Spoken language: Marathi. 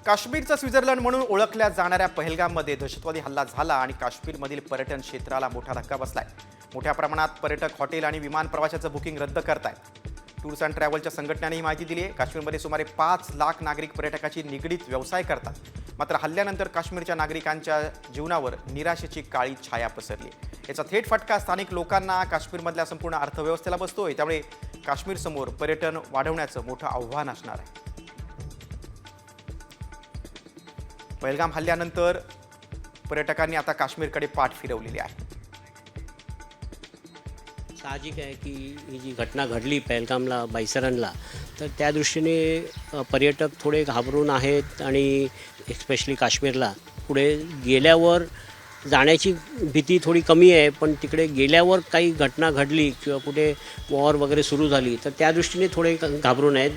काश्मीरचा स्वित्झर्लंड म्हणून ओळखल्या जाणाऱ्या पहलगाममध्ये दहशतवादी हल्ला झाला आणि काश्मीरमधील पर्यटन क्षेत्राला मोठा धक्का बसलाय। मोठ्या प्रमाणात पर्यटक हॉटेल आणि विमान प्रवासाचं बुकिंग रद्द करतायत। टूर्स अँड ट्रॅव्हलच्या संघटनेने ही माहिती दिली आहे। काश्मीरमध्ये सुमारे 5 लाख नागरिक पर्यटकाची निगडीत व्यवसाय करतात। मात्र हल्ल्यानंतर काश्मीरच्या नागरिकांच्या जीवनावर निराशेची काळी छाया पसरली आहे। याचा थेट फटका स्थानिक लोकांना, काश्मीरमधल्या संपूर्ण अर्थव्यवस्थेला बसतोय। त्यामुळे काश्मीर समोर पर्यटन वाढवण्याचं मोठं आव्हान असणार आहे। पहलगाम हल्ल्यानंतर पर्यटकांनी आता काश्मीरकडे पाठ फिरवलेली आहे। साहजिक आहे की ही जी घटना घडली पहलगामला, बाईसरनला, तर त्या दृष्टीने पर्यटक थोडे घाबरून आहेत आणि एस्पेशली काश्मीरला पुढे गेल्यावर जाण्याची भीती थोडी कमी आहे। पण तिकडे गेल्यावर काही घटना घडली किंवा कुठे वॉर वगैरे सुरू झाली तर त्या दृष्टीने थोडे घाबरून आहेत।